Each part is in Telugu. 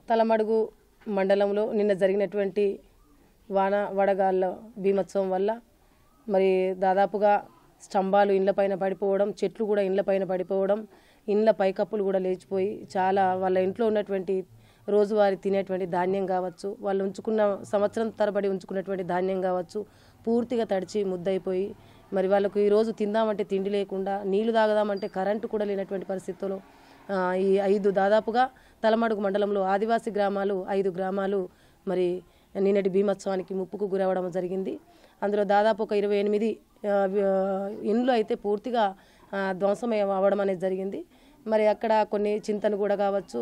తలమడుగు మండలంలో నిన్న జరిగినటువంటి వడగాళ్ళ భీమోత్సవం వల్ల మరి దాదాపుగా స్తంభాలు ఇండ్లపైన పడిపోవడం, చెట్లు కూడా ఇండ్లపైన పడిపోవడం, ఇండ్ల పైకప్పులు కూడా లేచిపోయి చాలా వాళ్ళ ఇంట్లో ఉన్నటువంటి రోజువారీ తినేటువంటి ధాన్యం కావచ్చు, వాళ్ళు ఉంచుకున్న సంవత్సరం తరబడి ఉంచుకున్నటువంటి ధాన్యం కావచ్చు పూర్తిగా తడిచి ముద్దయిపోయి మరి వాళ్ళకు ఈరోజు తిందామంటే తిండి లేకుండా, నీళ్లు తాగదామంటే కరెంటు కూడా లేనటువంటి పరిస్థితుల్లో ఈ దాదాపుగా తలమడుగు మండలంలో ఆదివాసీ గ్రామాలు 5 గ్రామాలు మరి నిన్నటి భీమోత్సవానికి ముప్పుకు గురవడం జరిగింది. అందులో దాదాపు ఒక 28 ఇండ్లు అయితే పూర్తిగా ధ్వంసం అవ్వడం అనేది జరిగింది. మరి అక్కడ కొన్ని చింతను కూడా కావచ్చు,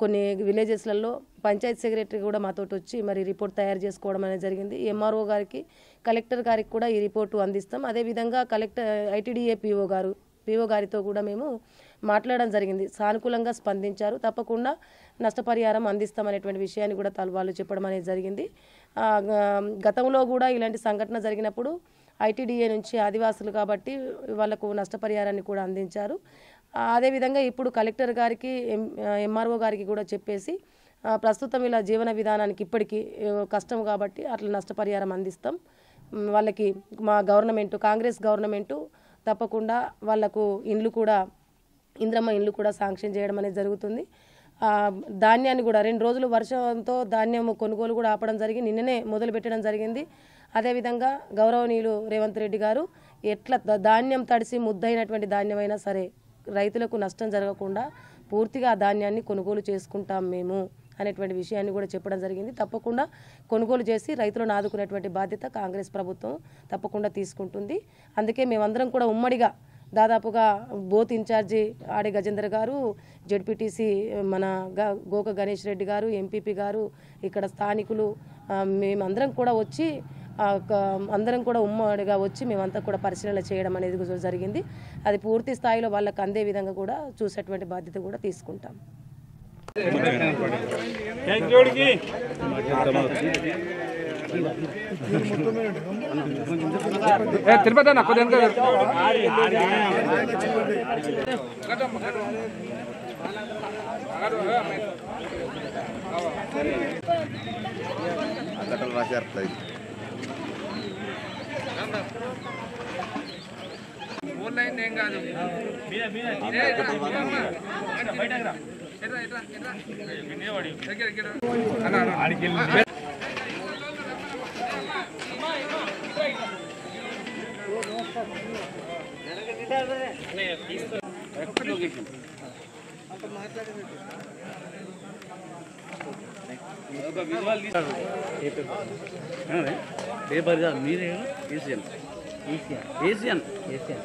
కొన్ని విలేజెస్లలో పంచాయతీ సెక్రటరీ కూడా మాతోటి వచ్చి మరి రిపోర్ట్ తయారు చేసుకోవడం అనేది జరిగింది. ఎంఆర్ఓ గారికి, కలెక్టర్ గారికి కూడా ఈ రిపోర్టు అందిస్తాం. అదేవిధంగా ఐటీడీఏ పీఓ గారితో కూడా మేము మాట్లాడడం జరిగింది. సానుకూలంగా స్పందించారు. తప్పకుండా నష్టపరిహారం అందిస్తామనేటువంటి విషయాన్ని కూడా వాళ్ళు చెప్పడం అనేది జరిగింది. గతంలో కూడా ఇలాంటి సంఘటన జరిగినప్పుడు ఐటీడీఏ నుంచి ఆదివాసులు కాబట్టి వాళ్లకు నష్టపరిహారాన్ని కూడా అందించారు. అదేవిధంగా ఇప్పుడు కలెక్టర్ గారికి, ఎంఆర్ఓ గారికి కూడా చెప్పేసి ప్రస్తుతం ఇలా జీవన విధానానికి ఇప్పటికీ కష్టం కాబట్టి అట్లా నష్టపరిహారం అందిస్తాం. వాళ్ళకి మా గవర్నమెంట్, కాంగ్రెస్ గవర్నమెంటు తప్పకుండా వాళ్లకు ఇంద్రమ్మ ఇండ్లు కూడా శాంక్షన్ చేయడం అనేది జరుగుతుంది. ధాన్యాన్ని కూడా 2 రోజులు వర్షంతో ధాన్యం కొనుగోలు కూడా ఆపడం జరిగి నిన్ననే మొదలు పెట్టడం జరిగింది. అదేవిధంగా గౌరవనీయులు రేవంత్ రెడ్డి గారు ఎట్లా ధాన్యం తడిసి ముద్దైనటువంటి ధాన్యమైనా సరే రైతులకు నష్టం జరగకుండా పూర్తిగా ఆ ధాన్యాన్ని కొనుగోలు చేసుకుంటాం మేము అనేటువంటి విషయాన్ని కూడా చెప్పడం జరిగింది. తప్పకుండా కొనుగోలు చేసి రైతులను ఆదుకునేటువంటి బాధ్యత కాంగ్రెస్ ప్రభుత్వం తప్పకుండా తీసుకుంటుంది. అందుకే మేమందరం కూడా ఉమ్మడిగా దాదాపుగా బోత్ ఇన్ఛార్జి ఆడి గజేందర్ గారు, జెడ్పీటీసీ మన గోక గణేష్ రెడ్డి గారు, ఎంపీపీ గారు, ఇక్కడ స్థానికులు మేమందరం కూడా వచ్చి అందరం కూడా ఉమ్మడిగా వచ్చి మేమంతా కూడా పరిశీలన చేయడం అనేది జరిగింది. అది పూర్తి స్థాయిలో వాళ్ళకి అందే విధంగా కూడా చూసేటువంటి బాధ్యత కూడా తీసుకుంటాం. తిరుపతి అన్న కొద్దిగా ఆన్లైన్ ఏం కాదు పేపర్ మీరే ఏషియన్ ఏషియన్ ఏషియన్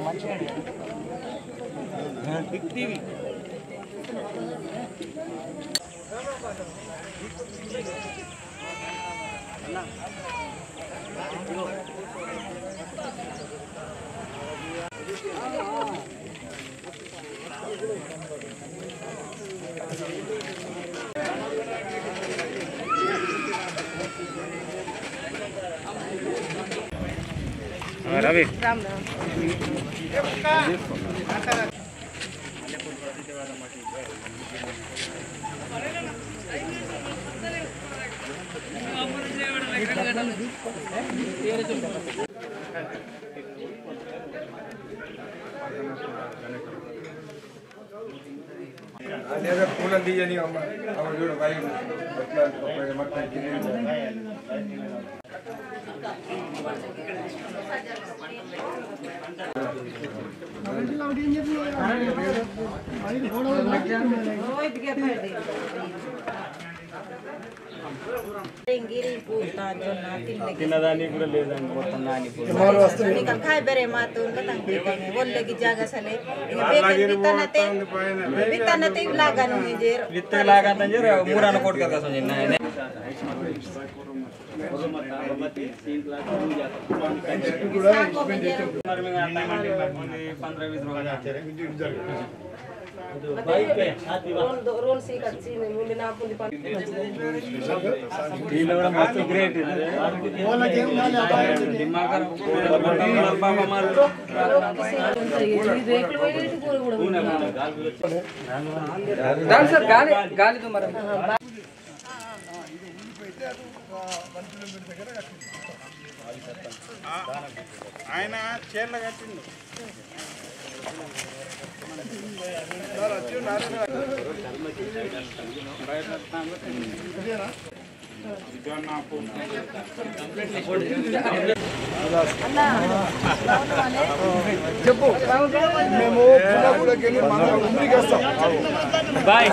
మంచిగా బిగ్ టీవీ రవి రామ్ రామ్ पूरा दीजिए नहीं हम जो भाई తినదాన్ని కూడా లేదండి మొత్తం నాని బరే మాతో ఒళ్ళకి జాగసలే బిత్తనతే లాగాను విత్త లాగంత మూరాన కోట్ కదా సంజయ్ रोल सी कच्ची ముందు నాకు ఉంది పని దీనిలో కూడా మస్తు గ్రేట్ దిమాగర్ బాబా మారు రేకులు వేడి కూడా సార్ గాలి గాలి తుమర ఆయన చీరలు కట్టిండు చెప్పు మేము పూలగూడకి వెళ్ళి మన ఊరికి వస్తాం బాయ్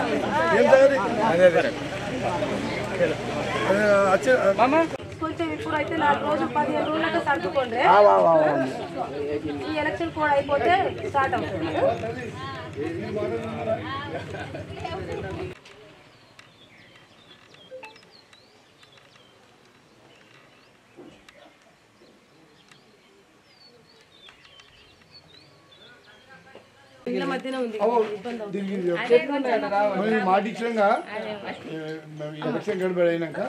ఏం తయారీ కొంచెం ఇప్పుడైతే 4 రోజులు 15 రోజులకి సర్దుకోండి ఈ ఎలక్షన్ కోడ్ అయిపోతే స్టార్ట్ అవుతుంది ఇళ్ళ మధ్యన ఉంది మాట ఇచ్చినాక ఎలక్షన్ గడబడి అయినాక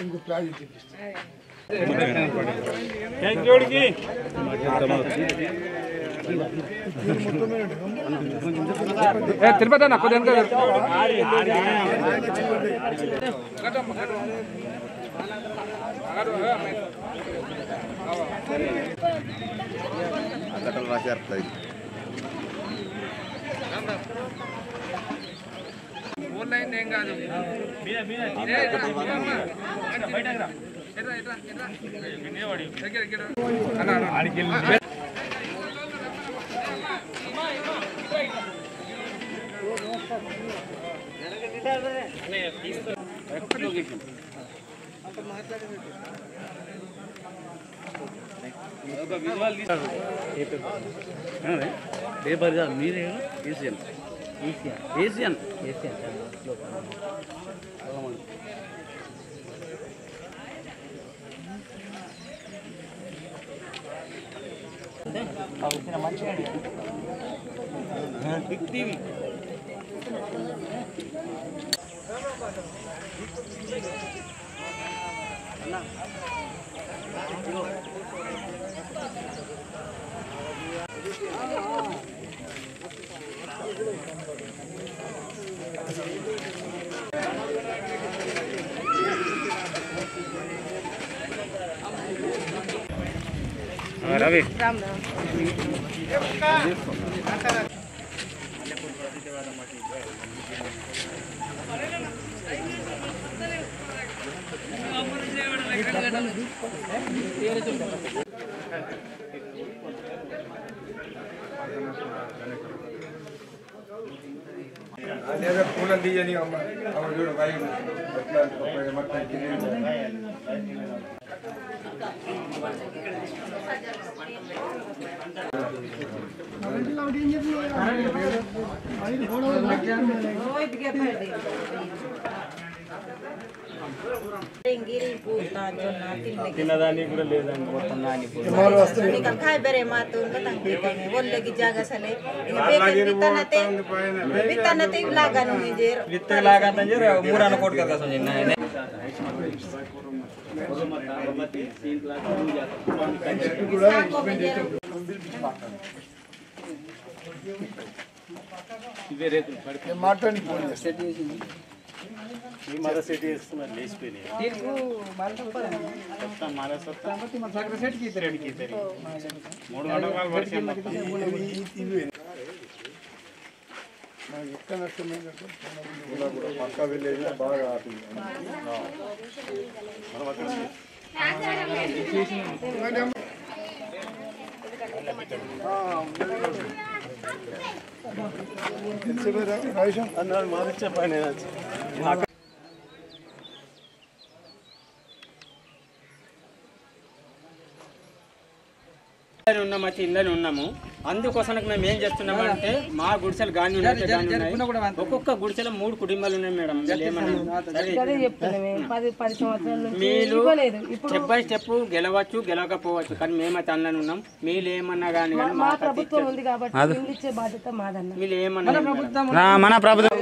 ఇంకో ప్రాజెక్ట్ చూపిస్తాం తిరుపతి అన్న కొద్దిగా ఓన్లైన్ ఏం కాదు పేపర్ మీరే Asian Asian Asian big TV Ravi Ram Ram లేదా పూలను తీయని అమ్మ అమ్మ చూడు వైపు ఎట్లా మొత్తం తినదానికి కూడా లేదండి మొత్తం खाए बेरे मातून बतांग देते बोलले की जागा सले बितानते लागन म्हणजे విత్త లాగందని మూరాన కోట్ కదా సంజయ్ కూడా ఇవే రేతులు మాట్లాడి ఫోన్ చేస్తాను సెట్ చేస్తున్నారు లేచిపోయినాయి మన సగం సెట్కి ఇద్దరు ఎడికి ఇద్దరు 3 గంటల వర్షం మనకి ఎక్కడ నష్టం ఏంటంటే కూడా పక్కా విలేజ్ బాగా ఆపింది అన్నాడు మాకు చెప్పండి ఉన్నాము ఇందని ఉన్నాము అందుకోసం మేము ఏం చేస్తున్నామంటే మా గుడిసెలు గాని ఉన్నాయి, ఒక్కొక్క గుడిసెలో 3 కుటుంబాలు ఉన్నాయి మేడం. మీరు స్టెప్ బై స్టెప్ గెలవచ్చు గెలవకపోవచ్చు, కానీ మేమైతే అన్నని ఉన్నాం. మీరు ఏమన్నా కానీ మా ప్రభుత్వం ఉంది కాబట్టి ఇల్లు ఇచ్చే బాధ్యత మాదన్న. మీరు ఏమన్నా మన ప్రభుత్వం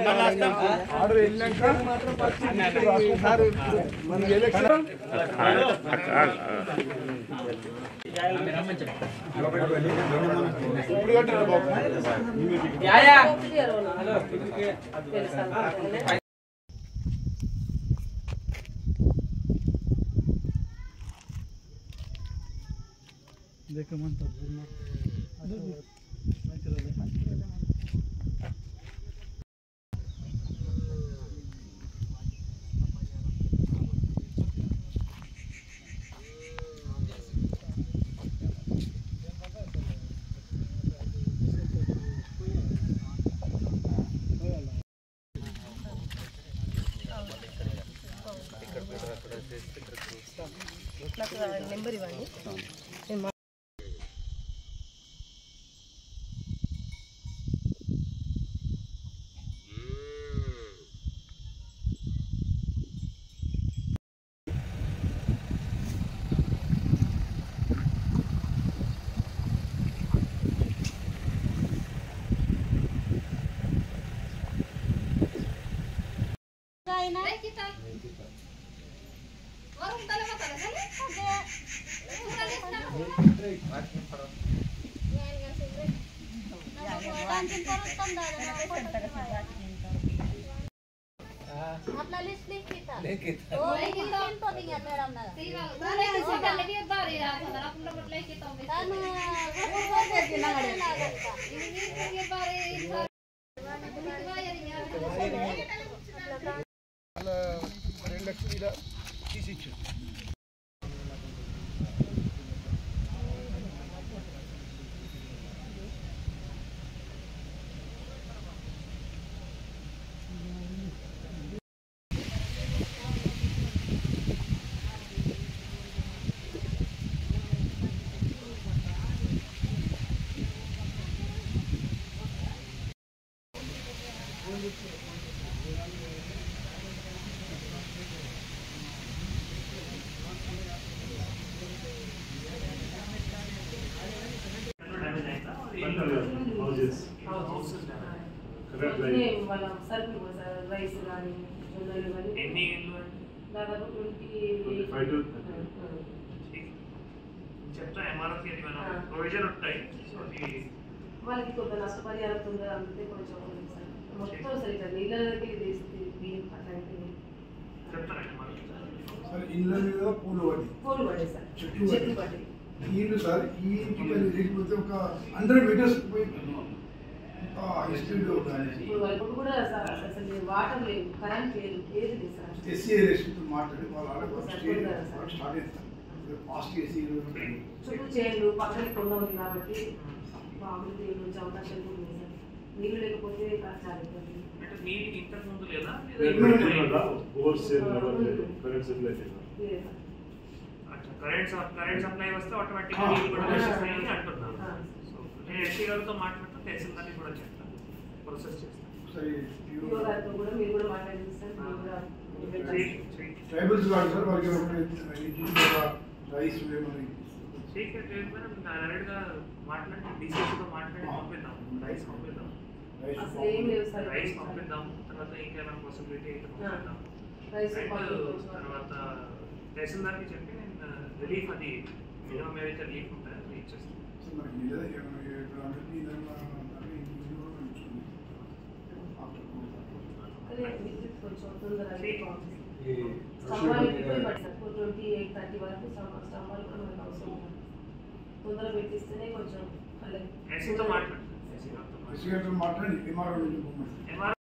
నెంబర్ ఇవ్వండి. आपला लिस्ट लिखिता तो लिखितो दिया मैडम ना ताने सोटा लेके बारी आपण आपला लिखितो ताने वो के लागता इंग्लिश के बारे వాళ్ళ సరుకులు రైస్ కానీ జొన్నలు కానీ దాదాపు 28 చెప్తా ఎంఆర్ఎఫ్ ప్రొవిజన్ ఉంటాయి. వాళ్ళకి కొంత నష్టపరిహారం ఉందా అంటే కొంచెం మొత్తం సరిగ్గా నీళ్ళకి అట్లాంటివి సార్ ఇళ్ళ మీద పూలు పడే సార్ చెట్లు పడి నీళ్ళు సార్ ఈ ఇంటికి లేకపోతే ఒక 100 మీటర్స్ పోయి ఇప్పుడు వరకు కూడా సార్ అసలు వాటర్ లేదు, కరెంట్ లేదు, ఏది లేదు సార్. ఎస్సీ మాట్లాడి వాళ్ళు స్టార్ట్ చేస్తాం ఫాస్ట్ ఏసీ చుట్టూ చేయండి పక్కన కొండ ఉంది కాబట్టి బాగుంది వచ్చే అవకాశం కూడా ఉంది సార్. నీళ్ళు లేకపోతే కష్టాలు అవుతుంది. అంటే నీళ్ళు ఇంతకు ముందు లేదా కరెంట్ సప్లై వస్తే ఆటోమేటిక్ గా నీళ్ళు కూడా వచ్చేస్తాయని అంటున్నారు. సో నేను ఎస్సీ గారితో మాట్లాడుతూ తహసీల్దార్ని కూడా చెప్తాను, ప్రాసెస్ చేస్తాను. కూడా మీరు కూడా మాట్లాడింది సార్. ట్రైబల్స్ వాడు సార్ వాళ్ళకి రైస్ డైరెక్ట్గా మాట్లాడి డీసీసీతో మాట్లాడి పంపిద్దాం, రైస్ పంపిద్దాం, రైస్ పంపిద్దాం. తర్వాత ఇంకేమైనా పాసిబిలిటీ అయితే పంపిద్దాం. తర్వాత తహసీల్దార్కి చెప్పి నేను రిలీఫ్ అది మినిమం ఏదైతే రిలీఫ్ ఉంటుందో అది ఇచ్చేస్తాను. కొంచెం తొందరగా 28-30 వరకు స్తంభాలు కూడా మనకు అవసరం ఉంది. తొందరగా పెట్టిస్తేనే కొంచెం ఎస్సీతో మాట్లాడండి, మాట్లాడి